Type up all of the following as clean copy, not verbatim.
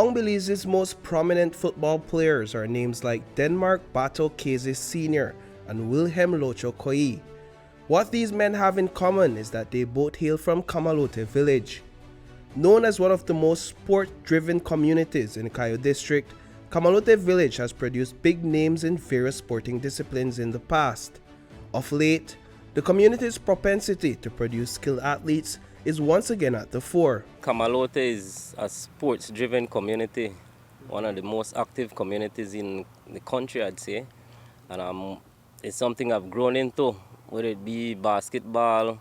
Among Belize's most prominent football players are names like Denmark Bato Keze Sr. and Wilhelm Locho Koi. What these men have in common is that they both hail from Camalote Village. Known as one of the most sport-driven communities in Cayo District, Camalote Village has produced big names in various sporting disciplines in the past. Of late, the community's propensity to produce skilled athletes is once again at the fore. Camalote is a sports-driven community, one of the most active communities in the country, I'd say. And it's something I've grown into, whether it be basketball,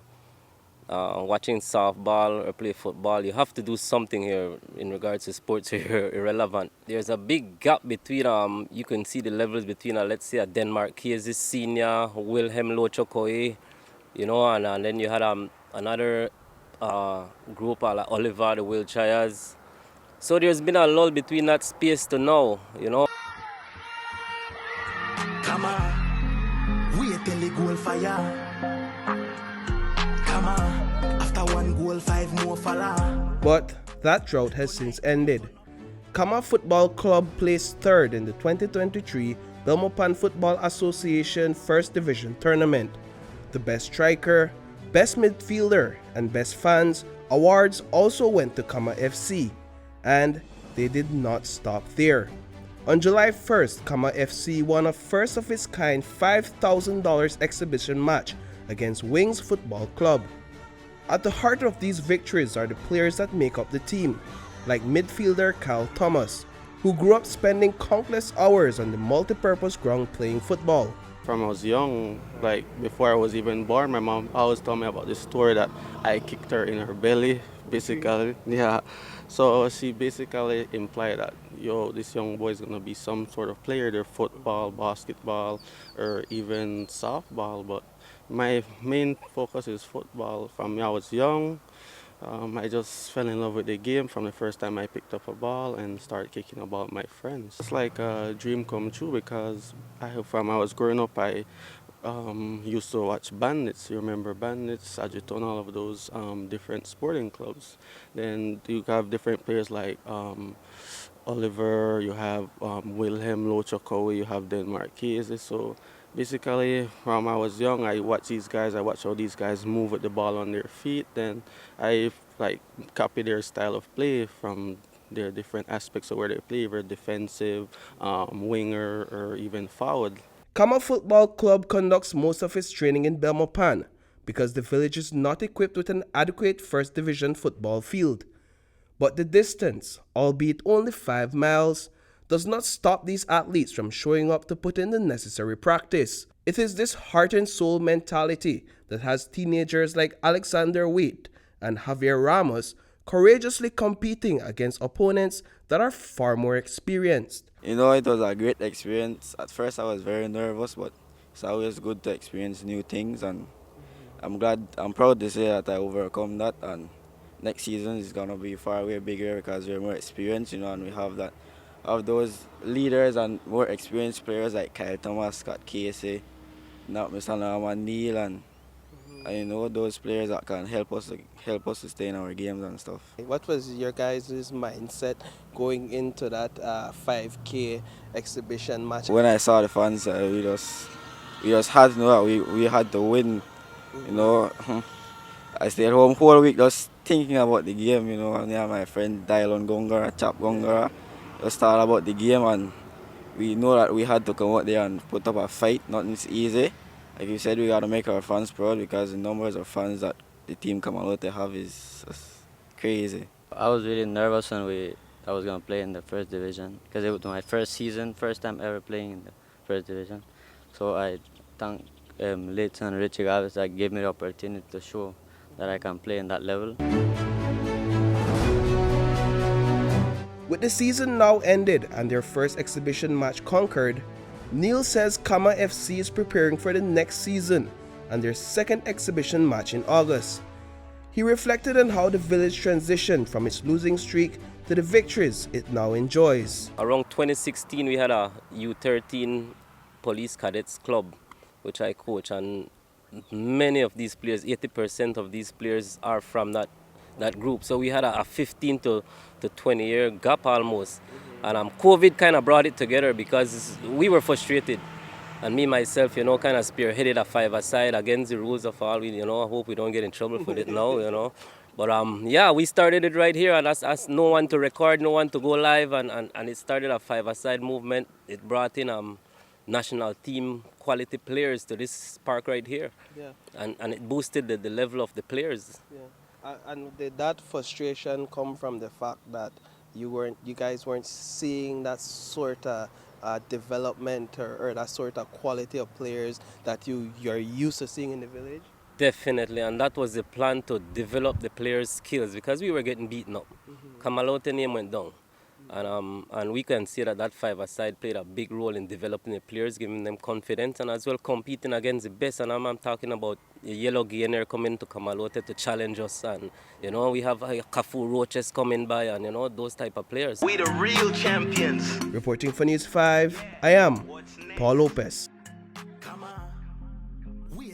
watching softball or play football. You have to do something here in regards to sports here, irrelevant. There's a big gap between, you can see the levels between, let's say, a Denmark Keze Sr., Wilhelm Locho Koi, you know, and then you had another group like Oliver, the Wiltshires. So there's been a lull between that space to now, you know. CAMA, wait till the goal fire. CAMA, after one goal, 5 more follow. But that drought has since ended. CAMA Football Club placed third in the 2023 Belmopan Football Association First Division Tournament. The best striker, best midfielder, and best fans awards also went to CAMA FC, and they did not stop there. On July 1st, CAMA FC won a first of its kind $5,000 exhibition match against Wings Football Club. At the heart of these victories are the players that make up the team, like midfielder Kyle Thomas, who grew up spending countless hours on the multi-purpose ground playing football. From I was young, like before I was even born, my mom always told me about this story that I kicked her in her belly, basically. Yeah. So she basically implied that, yo, this young boy is going to be some sort of player, either football, basketball, or even softball. But my main focus is football. From when I was young, I just fell in love with the game from the first time I picked up a ball and started kicking a ball with my friends. It's like a dream come true because from I was growing up, I used to watch Bandits. You remember Bandits, Ajiton, all of those different sporting clubs. Then you have different players like Oliver, you have Wilhelm Locho Koi, you have Denmark Keze. So basically, from I was young, I watch these guys. I watch how these guys move with the ball on their feet. Then I like copy their style of play from their different aspects of where they play, whether defensive, winger, or even forward. CAMA Football Club conducts most of its training in Belmopan because the village is not equipped with an adequate First Division football field. But the distance, albeit only 5 miles, does not stop these athletes from showing up to put in the necessary practice. It is this heart and soul mentality that has teenagers like Alexander Waite and Javier Ramos courageously competing against opponents that are far more experienced. You know, it was a great experience. At first I was very nervous, but it's always good to experience new things, and I'm proud to say that I overcome that, and next season is going to be far way bigger because we're more experienced, you know, and we have that of those leaders and more experienced players like Cayo Thomas, Scott Casey, now Mr. Norman Neal, and you know, those players that can help us to stay in our games and stuff. What was your guys' mindset going into that 5K exhibition match? When I saw the fans, we just had to know that we had to win. You know, I stayed home whole week just thinking about the game. You know, and yeah, my friend Dylan Gongara, Chap Gongara, just thought about the game, and we know that we had to come out there and put up a fight. Nothing's easy. Like you said, we got to make our fans proud because the numbers of fans that the team Camalote have is crazy. I was really nervous when I was going to play in the First Division because it was my first season, first time ever playing in the First Division. So I thank late son Richie Gavis that gave me the opportunity to show that I can play in that level. With the season now ended and their first exhibition match conquered, Neil says CAMA FC is preparing for the next season and their second exhibition match in August. He reflected on how the village transitioned from its losing streak to the victories it now enjoys. Around 2016, we had a U13 police cadets club, which I coach, and many of these players, 80% of these players are from that that group. So we had a 15 to 20 year gap almost. And COVID kind of brought it together because we were frustrated. And me, myself, kind of spearheaded a five-a-side against the rules of all. I hope we don't get in trouble for it now. But yeah, we started it right here, and as no one to record, no one to go live, and it started a five-a-side movement. It brought in national team quality players to this park right here. Yeah. And it boosted the level of the players. Yeah. And did that frustration come from the fact that you guys weren't seeing that sort of development or that sort of quality of players that you're used to seeing in the village? Definitely, and that was the plan, to develop the players' skills, because we were getting beaten up. Camalote name went down. And we can see that five-a-side played a big role in developing the players, giving them confidence, and as well competing against the best. And I'm talking about the Yellow Guinea coming to Camalote to challenge us. And, we have Kafu Roaches coming by, and, those type of players. We the real champions. Reporting for News 5, I am Paul Lopez.